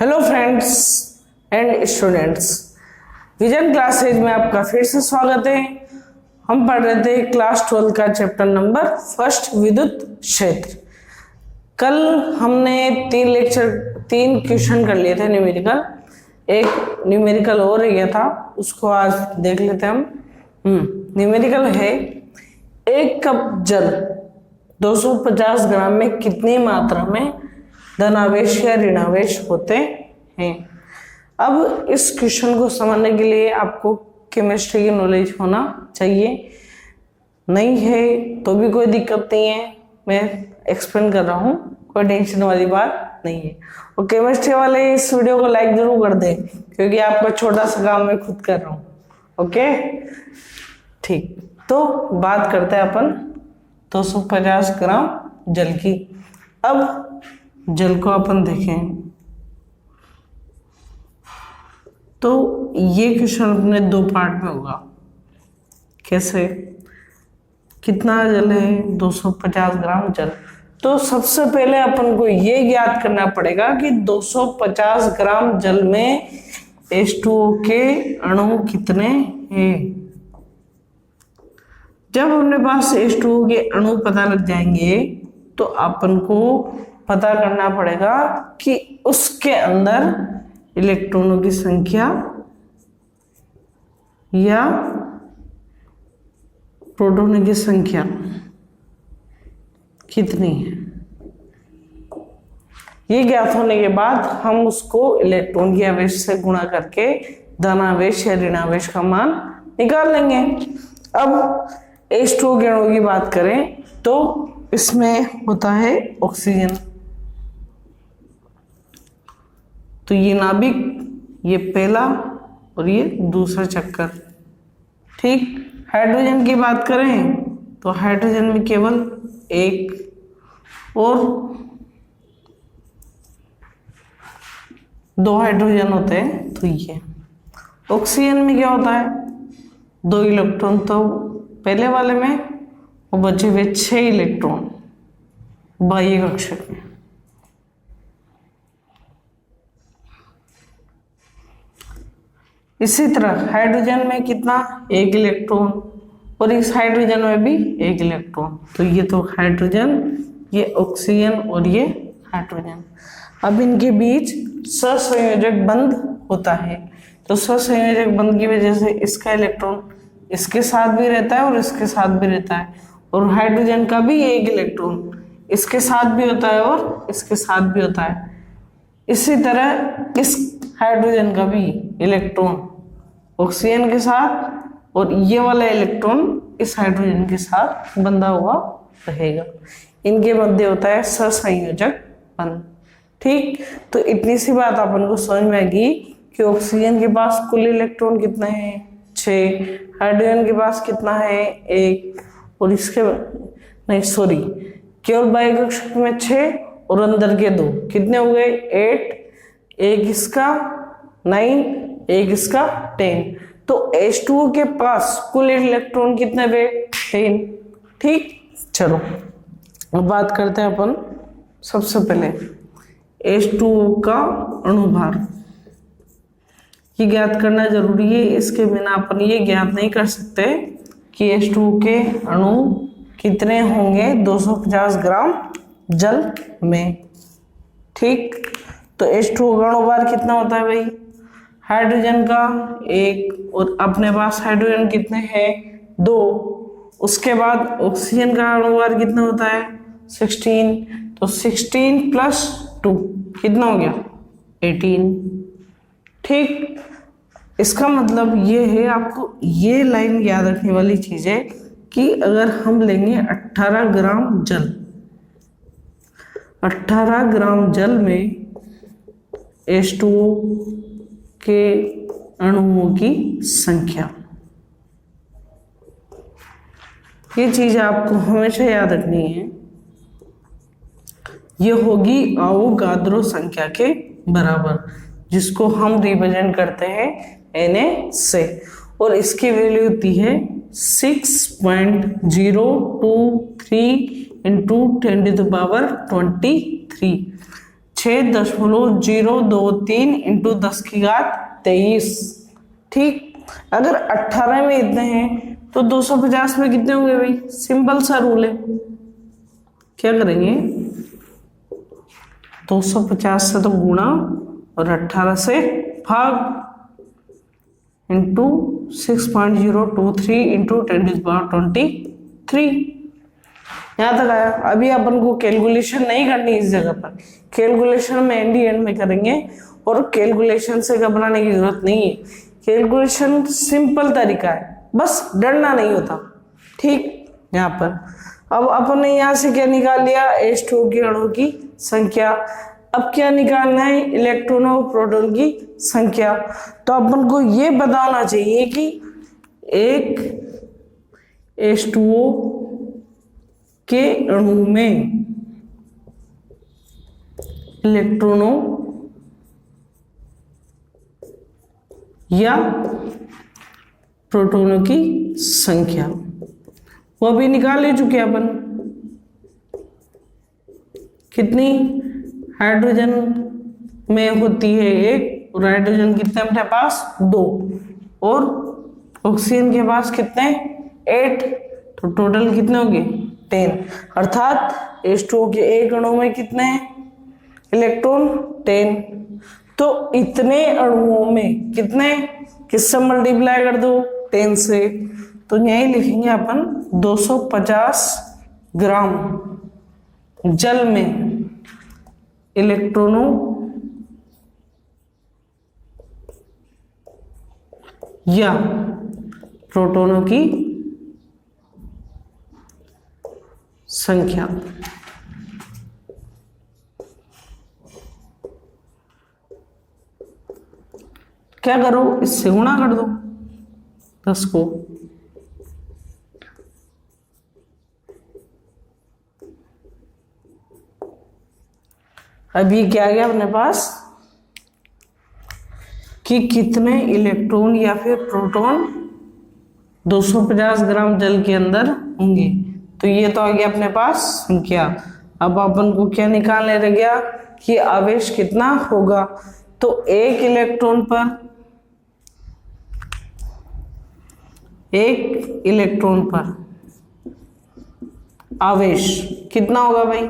Hello friends and students, vision classes में आपका फिर से स्वागत है। हम पढ़ रहे थे क्लास 12 का चैप्टर नंबर फर्स्ट विद्युत क्षेत्र। कल हमने तीन क्वेश्चन कर लिए थे न्यूमेरिकल, एक न्यूमेरिकल और रह गया था, उसको आज देख लेते हैं हम। न्यूमेरिकल है, एक कप जल 250 ग्राम में कितनी मात्रा में धनावेश या ऋणावेश होते हैं। अब इस क्वेश्चन को समझने के लिए आपको केमिस्ट्री की नॉलेज होना चाहिए। नहीं है तो भी कोई दिक्कत नहीं है, मैं एक्सप्लेन कर रहा हूँ, कोई टेंशन वाली बात नहीं है। और केमिस्ट्री वाले इस वीडियो को लाइक जरूर कर दें, क्योंकि आपका छोटा सा काम मैं खुद कर रहा हूँ। ओके ठीक, तो बात करते हैं अपन 250 ग्राम जल की। अब जल को अपन देखें तो ये क्वेश्चन अपने दो पार्ट में होगा। कैसे, कितना जल है? 250 ग्राम जल। तो सबसे पहले अपन को ये ज्ञात करना पड़ेगा कि 250 ग्राम जल में H2O के अणु कितने हैं। जब अपने पास H2O के अणु पता लग जाएंगे तो अपन को पता करना पड़ेगा कि उसके अंदर इलेक्ट्रॉनों की संख्या या प्रोटॉनों की संख्या कितनी है। ये ज्ञात होने के बाद हम उसको इलेक्ट्रॉन की आवेश से गुणा करके धनावेश या ऋणावेश का मान निकाल लेंगे। अब H2O के अणु की बात करें तो इसमें होता है ऑक्सीजन। तो ये नाभिक, ये पहला और ये दूसरा चक्कर। ठीक, हाइड्रोजन की बात करें तो हाइड्रोजन में केवल एक और दो हाइड्रोजन होते हैं। तो ये ऑक्सीजन में क्या होता है? 2 इलेक्ट्रॉन तो पहले वाले में और बचे हुए 6 इलेक्ट्रॉन बाह्य कक्षक में। इसी तरह हाइड्रोजन में कितना? 1 इलेक्ट्रॉन, और इस हाइड्रोजन में भी 1 इलेक्ट्रॉन। तो ये तो हाइड्रोजन, ये ऑक्सीजन और ये हाइड्रोजन। अब इनके बीच सहसंयोजक बंध होता है। तो सहसंयोजक बंध की वजह से इसका इलेक्ट्रॉन इसके साथ भी रहता है और इसके साथ भी रहता है, और हाइड्रोजन का भी 1 इलेक्ट्रॉन इसके साथ भी होता है और इसके साथ भी होता है। इसी तरह इस हाइड्रोजन का भी इलेक्ट्रॉन ऑक्सीजन के साथ और ये वाला इलेक्ट्रॉन इस हाइड्रोजन के साथ बंधा हुआ रहेगा। इनके मध्य होता है सहसंयोजक बंध। ठीक, तो इतनी सी बात अपन को समझ में आएगी कि ऑक्सीजन के पास कुल इलेक्ट्रॉन कितने हैं? 6। हाइड्रोजन के पास कितना है? 1। और इसके नहीं सॉरी, केवल बाह्य कक्षक में 6 और अंदर के 2 कितने हो गए? 8। एक इसका 9, एक इसका 10। तो H2O के पास कुल इलेक्ट्रॉन कितने हुए? 10। ठीक, चलो अब बात करते हैं अपन सबसे पहले H2O का अणुभार। ये ज्ञात करना जरूरी है, इसके बिना अपन ये ज्ञात नहीं कर सकते कि H2O के अणु कितने होंगे 250 ग्राम जल में। ठीक, तो H2O का अणुभार कितना होता है भाई? हाइड्रोजन का 1, और अपने पास हाइड्रोजन कितने हैं? 2। उसके बाद ऑक्सीजन का अणुभार कितना होता है? 16। तो 16 + 2 कितना हो गया? 18। ठीक, इसका मतलब ये है, आपको ये लाइन याद रखने वाली चीज है कि अगर हम लेंगे 18 ग्राम जल, 18 ग्राम जल में H2O के अणुओं की संख्या, ये चीज आपको हमेशा याद रखनी है। ये होगी अवोगाद्रो संख्या के बराबर, जिसको हम रिप्रेजेंट करते हैं Na से, और इसकी वैल्यू होती है 6.023 × 10⁻23। 6.023 इंटू 10⁻23। ठीक, अगर 18 में इतने हैं तो 250 में कितने होंगे भाई? सिंपल सा रूल है, क्या करेंगे 250 से तो गुणा और 18 से भाग इंटू 6.023 इंटू 10⁻23। यहाँ तक आया। अभी अपन को कैलकुलेशन नहीं करनी इस जगह पर, कैलकुलेशन में एंड में करेंगे और कैलकुलेशन से घबराने की जरूरत नहीं है। कैलकुलेशन सिंपल तरीका है, बस डरना नहीं होता। ठीक, यहाँ पर अब अपन ने यहाँ से क्या निकाल लिया? H2O के अणुओं की संख्या। अब क्या निकालना है? इलेक्ट्रॉनों और प्रोटॉन की संख्या। तो अपन को ये बताना चाहिए कि एक H2O के अणु में इलेक्ट्रॉनों या प्रोटॉनों की संख्या वो भी निकाल ले चुके अपन। कितनी? हाइड्रोजन में होती है 1 और हाइड्रोजन कितने अपने पास? 2 और ऑक्सीजन के पास कितने? 8। तो टोटल कितने हो गए? 10। अर्थात H2O के एक अणु में कितने इलेक्ट्रॉन? 10। तो इतने अणुओं में कितने, किससे मल्टीप्लाई कर दो? 10 से। तो यही लिखेंगे अपन 250 ग्राम जल में इलेक्ट्रॉनों या प्रोटॉनों की संख्या। क्या करो? इससे गुणा कर दो 10 को। अब ये क्या आ गया अपने पास कि कितने इलेक्ट्रॉन या फिर प्रोटॉन 250 ग्राम जल के अंदर होंगे। तो ये तो आ गया अपने पास संख्या। अब अपन को क्या निकालने रह गया कि आवेश कितना होगा। तो एक इलेक्ट्रॉन पर आवेश कितना होगा भाई?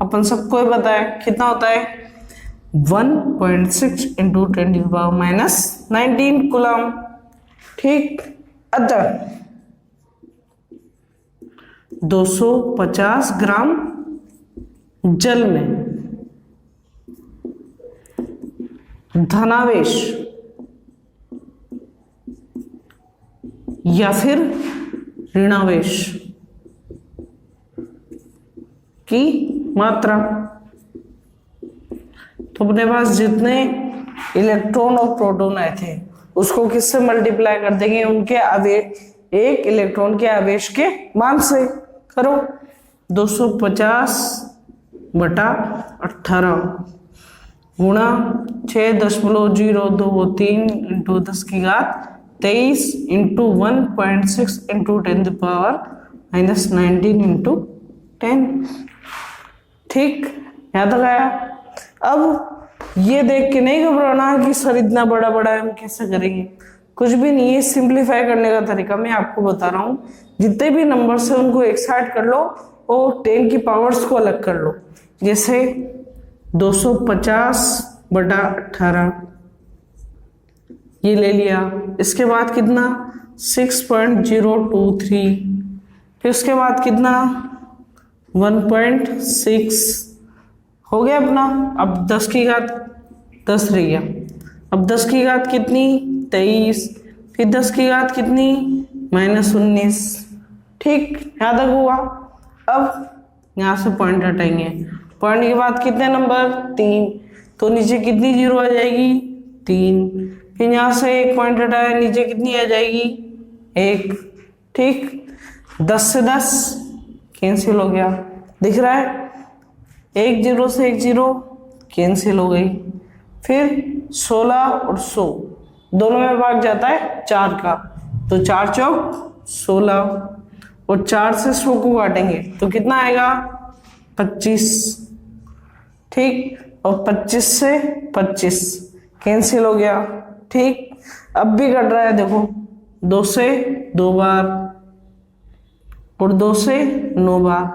अपन सबको पता है कितना होता है? 1.6 इंटू 10⁻⁻19 कूलम। ठीक, अतः 250 ग्राम जल में धनावेश या फिर ऋणावेश की मात्रा। तो अपने पास जितने इलेक्ट्रॉन और प्रोटॉन आए थे उसको किससे मल्टीप्लाई कर देंगे? उनके आवेश, एक इलेक्ट्रॉन के आवेश के मान से। करो 250/18 गुणा 6.023 इंटू 10⁻23 इंटू 1.6 इंटू 10⁻⁻19 इंटू 10। ठीक, यहाँ तक आया। अब ये देख के नहीं घबराना कि सर इतना बड़ा बड़ा है हम कैसे करेंगे, कुछ भी नहीं है। सिंप्लीफाई करने का तरीका मैं आपको बता रहा हूँ। जितने भी नंबर्स है उनको एक साइड कर लो और 10 की पावर्स को अलग कर लो। जैसे 250/18 ये ले लिया। इसके बाद कितना? 6.023। फिर उसके बाद कितना? 1.6 हो गया अपना। अब 10 की घात 10 रह गया। अब 10 की घात कितनी? 23। फिर 10 की घात कितनी? -19। ठीक, यहाँ तक हुआ। अब यहाँ से पॉइंट हटाएंगे। पॉइंट के बाद कितने नंबर? 3। तो नीचे कितनी जीरो आ जाएगी? 3। फिर यहाँ से एक पॉइंट हटाया, नीचे कितनी आ जाएगी? 1। ठीक, 10 से 10 कैंसिल हो गया, दिख रहा है? 1 0 से 1 0 कैंसिल हो गई। फिर 16 और 100 दोनों में भाग जाता है 4 का, तो 4 चौक 16 और 4 से 100 को काटेंगे तो कितना आएगा? 25। ठीक, और 25 से 25 कैंसिल हो गया। ठीक, अब भी कट रहा है, देखो 2 से 2 बार और 2 से 9 बार।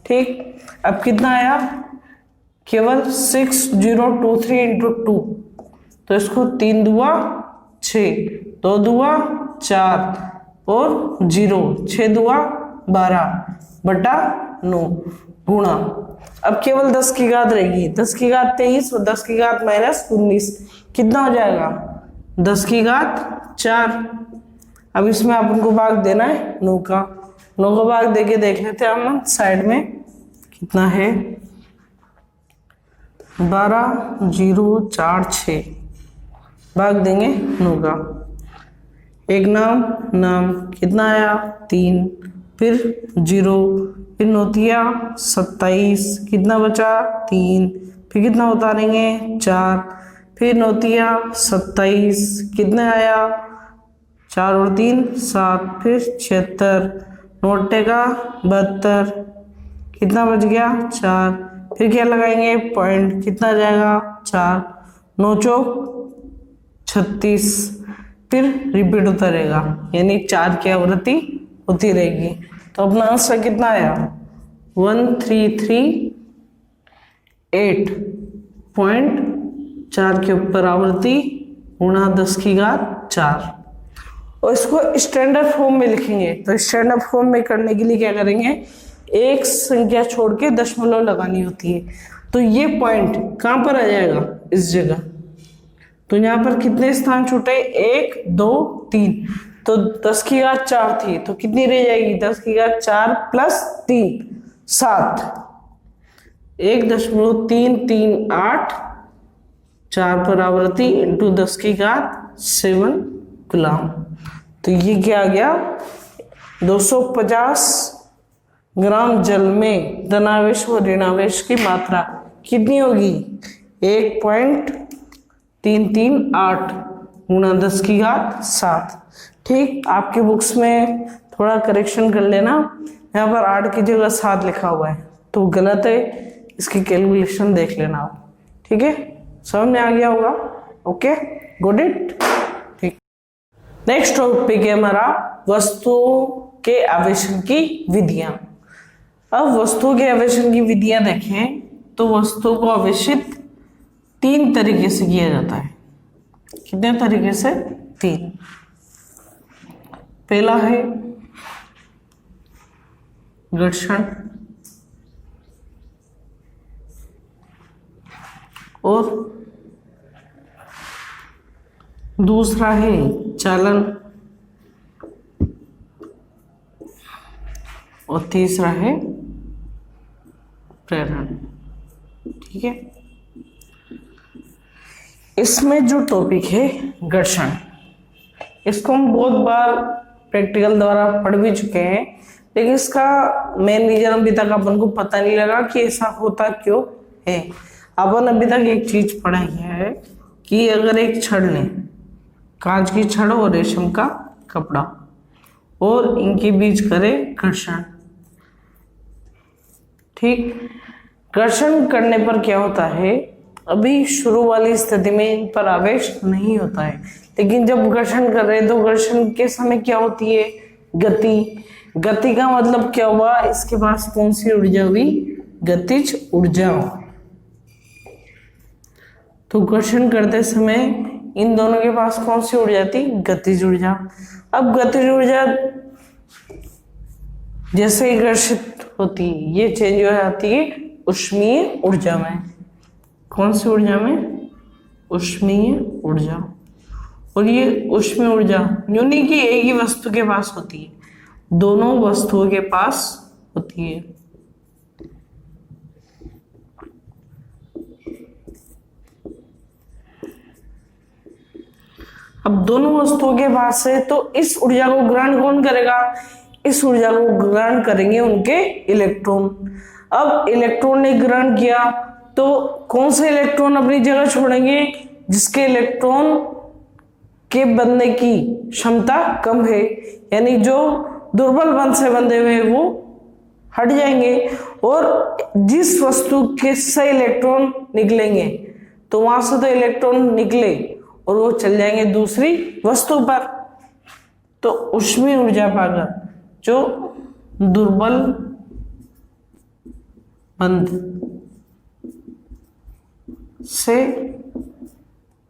ठीक, अब कितना आया, केवल 6023 इंटू 2, तो इसको 3 दुआ 6, 2 दुआ 4 और 0, 6 दुआ 12 बटा 9 गुणा। अब केवल 10 की घात रहेगी, 10 की घात 23 और 10 की घात -19 कितना हो जाएगा, 10 की घात 4। अब इसमें अपन को भाग देना है 9 का, 9 का भाग देके देख लेते हैं हम साइड में कितना है, 12 0 4 6 भाग देंगे 9 का। एक नाम कितना आया 3, फिर 0, फिर नोतिया 27 कितना बचा 3, फिर कितना उतारेंगे 4, फिर नोतिया 27 कितना आया 4 और 3 7, फिर 76, नोटे का 72 कितना बच गया 4, फिर क्या लगाएंगे पॉइंट कितना जाएगा 4, 9 चौक 36, फिर रिपीट होता रहेगा, यानी 4 की आवृत्ति होती रहेगी। तो अपना आंसर कितना आया 1338.4 के ऊपर आवृत्ति गुणा 10 की घात 4। और इसको स्टैंडर्ड फॉर्म में लिखेंगे, तो स्टैंडर्ड फॉर्म में करने के लिए क्या करेंगे, एक संख्या छोड़ के दशमलव लगानी होती है। तो ये पॉइंट कहां पर आ जाएगा, इस जगह। तो यहाँ पर कितने स्थान छूटे 1 2 3, तो 10 की घात 4 थी, तो कितनी रह जाएगी 10 की घात 4 प्लस 3 7, 1.338 4 पर आवृत्ति इंटू 10 की घात 7 गुलाम। तो ये क्या आ गया 250 ग्राम जल में धनावेश व ऋणावेश की मात्रा कितनी होगी 1.338 गुणा 10 की घात 7। ठीक, आपके बुक्स में थोड़ा करेक्शन कर लेना, यहाँ पर 8 की जगह 7 लिखा हुआ है तो गलत है, इसकी कैलकुलेशन देख लेना आप। ठीक है, समझ में आ गया होगा। Okay, good it. ठीक, नेक्स्ट टॉपिक है हमारा वस्तुओं के आवेशन की विधियां। अब वस्तुओं के आवेशन की विधियां देखें तो वस्तुओं को आवेशित 3 तरीके से किया जाता है। कितने तरीके से 3। पहला है घर्षण और दूसरा है चालन और तीसरा है प्रेरण। ठीक है, इसमें जो टॉपिक है घर्षण, इसको हम बहुत बार प्रैक्टिकल द्वारा पढ़ भी चुके हैं, लेकिन इसका मेन रीजन अभी तक अपन को पता नहीं लगा कि ऐसा होता क्यों है। अपन अभी तक एक चीज पढ़ा है कि अगर एक छड़ लें, कांच की छड़ और रेशम का कपड़ा, और इनके बीच करें घर्षण। ठीक, घर्षण करने पर क्या होता है, अभी शुरू वाली स्थिति में इन पर आवेश नहीं होता है, लेकिन जब घर्षण कर रहे हैं तो घर्षण के समय क्या होती है गति। गति का मतलब क्या हुआ, इसके पास कौन सी ऊर्जा हुई, गतिज ऊर्जा। तो घर्षण करते समय इन दोनों के पास कौन सी ऊर्जा थी, गतिज ऊर्जा। अब गतिज ऊर्जा जैसे ही घर्षित होती है ये चेंज हो जाती है ऊष्मीय ऊर्जा में। कौन सी ऊर्जा में, ऊष्मीय ऊर्जा। और ये ऊष्मीय ऊर्जा यूं नहीं कि एक ही वस्तु के पास होती है, दोनों वस्तुओं के पास होती है। अब दोनों वस्तुओं के पास है तो इस ऊर्जा को ग्रहण कौन करेगा, इस ऊर्जा को ग्रहण करेंगे उनके इलेक्ट्रॉन। अब इलेक्ट्रॉन ने ग्रहण किया तो कौन से इलेक्ट्रॉन अपनी जगह छोड़ेंगे, जिसके इलेक्ट्रॉन के बनने की क्षमता कम है, यानी जो दुर्बल बंध से बंधे हुए वो हट जाएंगे, और जिस वस्तु के से इलेक्ट्रॉन निकलेंगे तो वहां से तो इलेक्ट्रॉन निकले और वो चल जाएंगे दूसरी वस्तु पर। तो ऊष्मीय ऊर्जा पाकर जो दुर्बल बंध से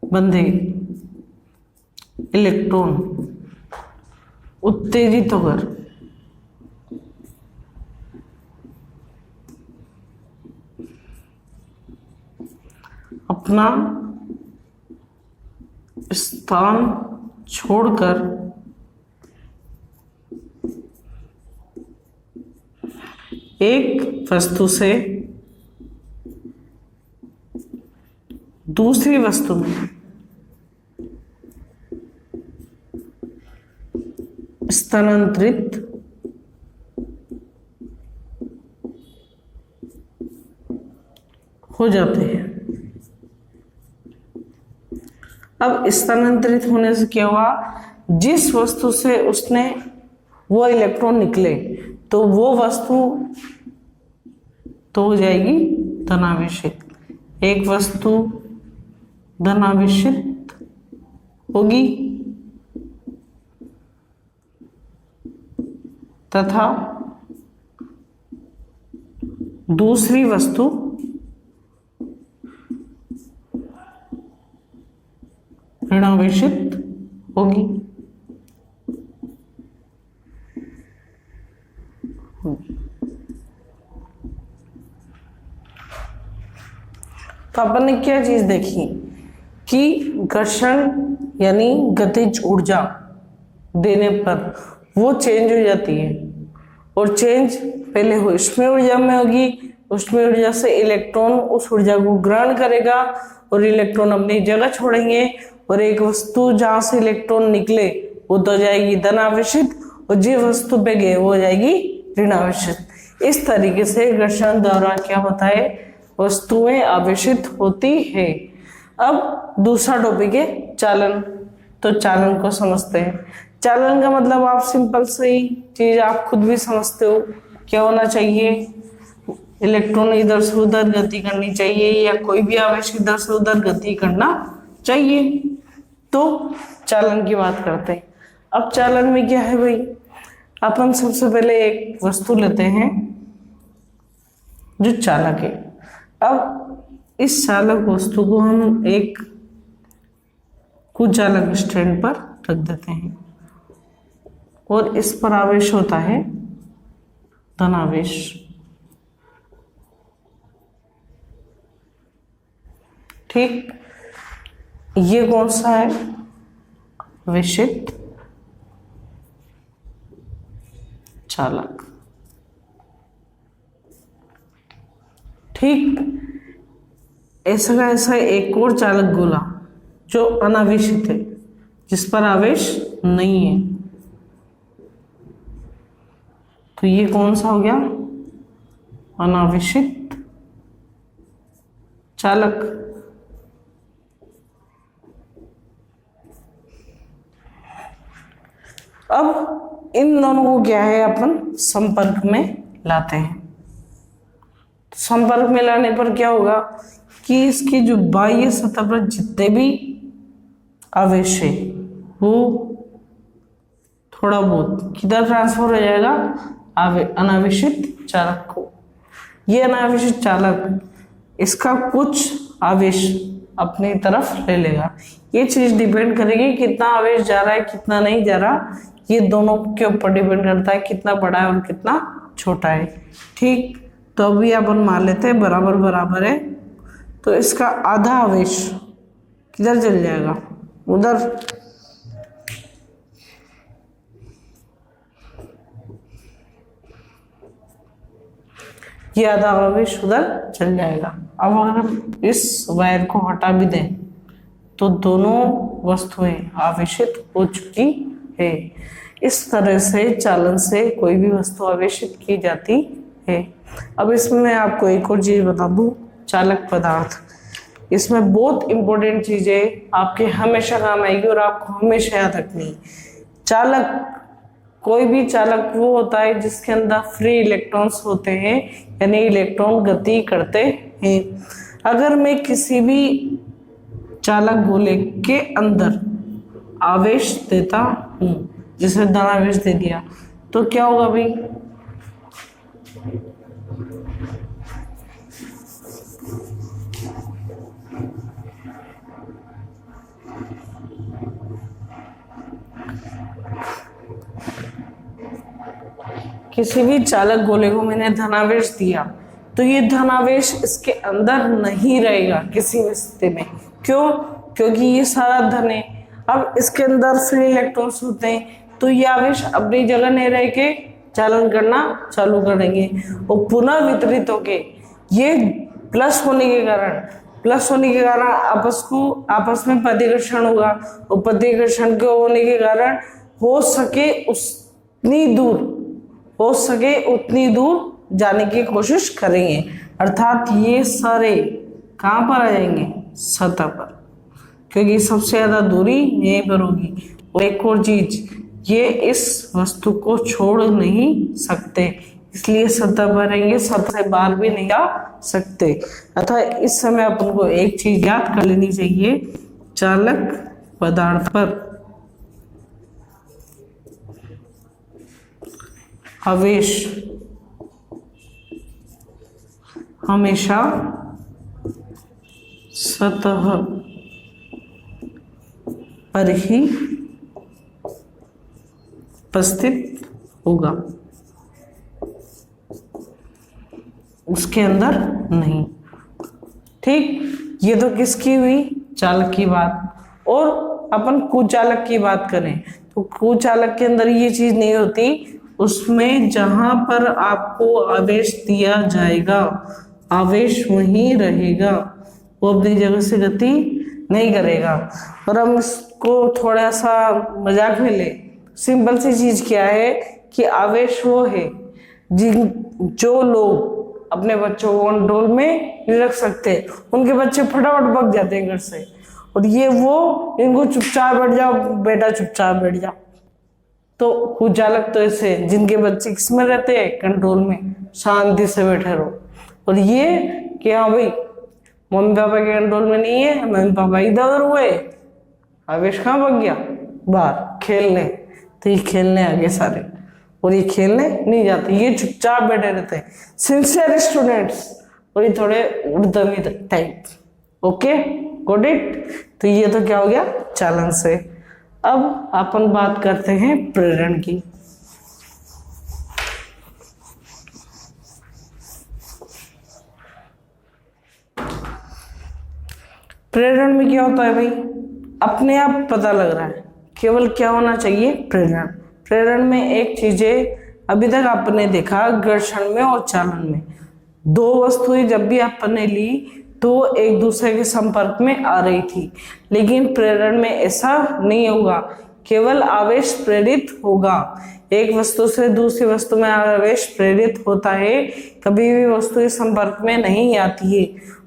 बंधे इलेक्ट्रॉन उत्तेजित होकर अपना स्थान छोड़कर एक वस्तु से दूसरी वस्तु में स्थानांतरित हो जाते हैं। अब स्थानांतरित होने से क्या हुआ, जिस वस्तु से उसने वो इलेक्ट्रॉन निकले तो वो वस्तु तो हो जाएगी धनावेशित। एक वस्तु धनावेशित होगी तथा दूसरी वस्तु ऋणावेशित होगी। तो अपन ने क्या चीज देखी कि घर्षण यानी गतिज ऊर्जा देने पर वो चेंज हो जाती है, और चेंज पहले ऊष्मीय ऊर्जा में होगी। ऊष्मीय ऊर्जा से इलेक्ट्रॉन उस ऊर्जा को ग्रहण करेगा और इलेक्ट्रॉन अपनी जगह छोड़ेंगे, और एक वस्तु जहां से इलेक्ट्रॉन निकले वो तो जाएगी धनावेशित, और जिस वस्तु पे गए वो हो जाएगी ऋणावेशित। इस तरीके से घर्षण द्वारा क्या होता है, वस्तुएं आवेशित होती है। अब दूसरा टॉपिक है चालन। तो चालन को समझते हैं। चालन का मतलब आप सिंपल सी चीज आप खुद भी समझते हो, क्या होना चाहिए, इलेक्ट्रॉन इधर से उधर गति करनी चाहिए या कोई भी आवेश इधर से उधर गति करना चाहिए। तो चालन की बात करते हैं। अब चालन में क्या है भाई, अपन सबसे पहले एक वस्तु लेते हैं जो चालक है। अब इस चालक वस्तु को हम एक कुचालक स्टैंड पर रख देते हैं और इस पर आवेश होता है धनावेश। ठीक, ये कौन सा है, विशिष्ट चालक। ठीक, ऐसा का ऐसा एक और चालक गोला जो अनावेशित है, जिस पर आवेश नहीं है। तो ये कौन सा हो गया, अनावेशित चालक। अब इन दोनों को क्या है, अपन संपर्क में लाते हैं। संपर्क में लाने पर क्या होगा कि इसकी जो बाह्य सतह पर जितने भी आवेश है वो थोड़ा बहुत किधर ट्रांसफर हो जाएगा, अनावेशित चालक को। ये अनावेशित चालक इसका कुछ आवेश अपनी तरफ ले लेगा। ये चीज डिपेंड करेगी कितना आवेश जा रहा है कितना नहीं जा रहा, ये दोनों के ऊपर डिपेंड करता है, कितना बड़ा है और कितना छोटा है। ठीक, तो अभी अपन मान लेते हैं बराबर बराबर है, तो इसका आधा आवेश किधर चल जाएगा, उधर। ये आधा आवेश उधर चल जाएगा। अब अगर हम इस वायर को हटा भी दें तो दोनों वस्तुएं आवेशित हो चुकी है। इस तरह से चालन से कोई भी वस्तु आवेशित की जाती है। अब इसमें मैं आपको एक और चीज बता दूं, चालक पदार्थ। इसमें बहुत इंपॉर्टेंट चीजें आपके हमेशा काम आएगी और आपको हमेशा याद रखनी। चालक कोई भी चालक वो होता है जिसके अंदर फ्री इलेक्ट्रॉन्स होते हैं, यानी इलेक्ट्रॉन गति करते हैं। अगर मैं किसी भी चालक गोले के अंदर आवेश देता हूं, जैसे धनावेश दे दिया, तो क्या होगा भाई, किसी भी चालक गोले को मैंने धनावेश दिया तो ये धनावेश इसके अंदर नहीं रहेगा किसी भी स्थिति में। क्यों? क्योंकि ये सारा धन है। अब इसके अंदर फ्री इलेक्ट्रॉन्स होते हैं तो ये आवेश अपनी जगह नहीं रह के चालन करना चालू करेंगे और पुनः वितरित होके ये प्लस होने के कारण आपस में प्रतिकर्षण होगा और प्रतिकर्षण के होने के कारण हो सके उतनी दूर जाने की कोशिश करेंगे, अर्थात ये सारे कहाँ पर आ जाएंगे, सतह पर, क्योंकि सबसे ज्यादा दूरी यहीं पर होगी। और एक और चीज, ये इस वस्तु को छोड़ नहीं सकते, इसलिए सतह पर रहेंगे, सतह से बाहर भी नहीं आ सकते। अतः इस समय अपन को एक चीज याद कर लेनी चाहिए, चालक पदार्थ पर आवेश हमेशा सतह पर ही उपस्थित होगा, उसके अंदर नहीं। ठीक, ये तो किसकी हुई, चालक की बात। और अपन कुचालक की बात करें तो कुचालक के अंदर ये चीज नहीं होती, उसमें जहां पर आपको आवेश दिया जाएगा आवेश वहीं रहेगा, वो अपनी जगह से गति नहीं करेगा। और हम इसको थोड़ा सा मजाक में ले, सिंपल सी चीज क्या है कि आवेश वो है जो लोग अपने बच्चों को कंट्रोल में नहीं रख सकते, उनके बच्चे फटाफट भाग जाते हैं घर से, और ये वो इनको चुपचाप बैठ जाओ बेटा, चुपचाप बैठ जाओ। तो कुचालक तो ऐसे जिनके बच्चे किसमें रहते हैं, कंट्रोल में, शांति से बैठे रहो। और ये कि हाँ भाई मम्मी पापा के कंट्रोल में नहीं है, मम्मी पापा इधर उधर हुए, आवेश कहाँ भाग गया, बाहर खेलने, तो ये खेलने आ गए सारे, और ये खेलने नहीं जाते, ये चुपचाप बैठे रहते हैं, सिंसियर स्टूडेंट्स, और ये थोड़े उद्यमी टाइप। Okay, got it. तो ये तो क्या हो गया, चालन से। अब अपन बात करते हैं प्रेरण की। प्रेरण में क्या होता है भाई, अपने आप पता लग रहा है, केवल क्या होना चाहिए, प्रेरण। प्रेरण में एक चीज है, अभी तक आपने देखा घर्षण में और चालन में दो वस्तुएं जब भी आपने ली तो एक दूसरे के संपर्क में आ रही थी, लेकिन प्रेरण में ऐसा नहीं होगा, केवल आवेश प्रेरित होगा। एक वस्तु से दूसरी वस्तु में आवेश प्रेरित होता है, कभी भी वस्तु इस संपर्क में नहीं आती है,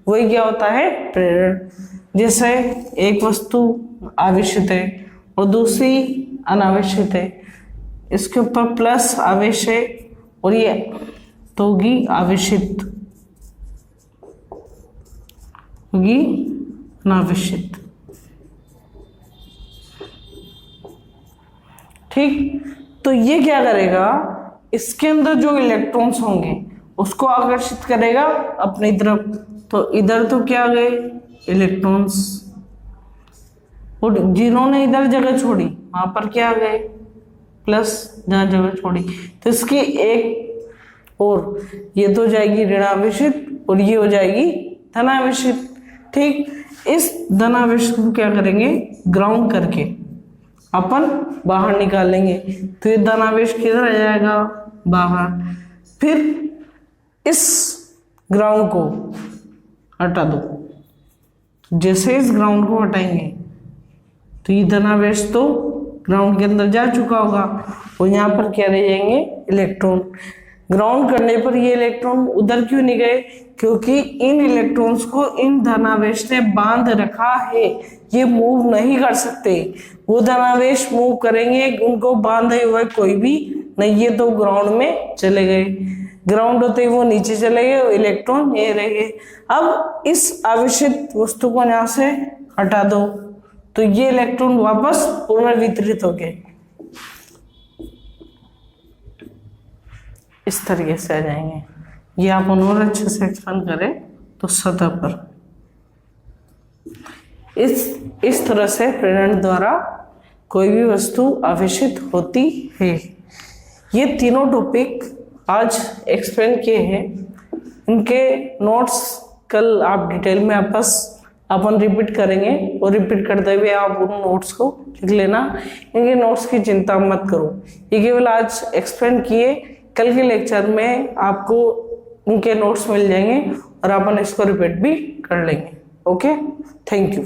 वही क्या होता है, प्रेरण। जैसे एक वस्तु आवेशित है और दूसरी अनावेशित है, इसके ऊपर प्लस आवेश है और ये तो होगी आवेशित, होगी अनावेशित। ठीक, तो ये क्या करेगा, इसके अंदर जो इलेक्ट्रॉन्स होंगे उसको आकर्षित करेगा अपनी तरफ, तो इधर तो क्या गए इलेक्ट्रॉन्स, और जिन्होंने इधर जगह छोड़ी वहां पर क्या गए प्लस, जहां जगह छोड़ी, तो इसकी एक और ये तो जाएगी ऋणावेशित और ये हो जाएगी धनावेशित। ठीक, इस धनावेशित को क्या करेंगे, ग्राउंड करके अपन बाहर निकालेंगे, तो ये धनावेश किधर आ जाएगा, बाहर। फिर इस ग्राउंड को हटा दो, जैसे इस ग्राउंड को हटाएंगे तो ये धनावेश तो ग्राउंड के अंदर जा चुका होगा और यहाँ पर क्या रह जाएंगे, इलेक्ट्रॉन। ग्राउंड करने पर ये इलेक्ट्रॉन उधर क्यों नहीं गए? क्योंकि इन इलेक्ट्रॉन्स को इन धनावेश ने बांध रखा है, ये मूव नहीं कर सकते। वो धनावेश मूव करेंगे, उनको बांधे हुए कोई भी नहीं, ये तो ग्राउंड में चले गए। ग्राउंड होते ही वो नीचे चले गए, इलेक्ट्रॉन ये रह गए। अब इस आवेशित वस्तु को यहाँ से हटा दो तो ये इलेक्ट्रॉन वापस पुनर्वितरित हो गए, इस तरीके से आ जाएंगे। ये आप और अच्छे से एक्सप्लेन करें तो सतह पर इस तरह से प्रेरण द्वारा कोई भी वस्तु आवेशित होती है। ये तीनों टॉपिक आज एक्सप्लेन किए हैं, इनके नोट्स कल आप डिटेल में अपन रिपीट करेंगे और रिपीट करते हुए आप उन नोट्स को लिख लेना। इनके नोट्स की चिंता मत करो, ये केवल आज एक्सप्लेन किए, कल के लेक्चर में आपको उनके नोट्स मिल जाएंगे और अपन इसको रिपीट भी कर लेंगे। Okay, thank you.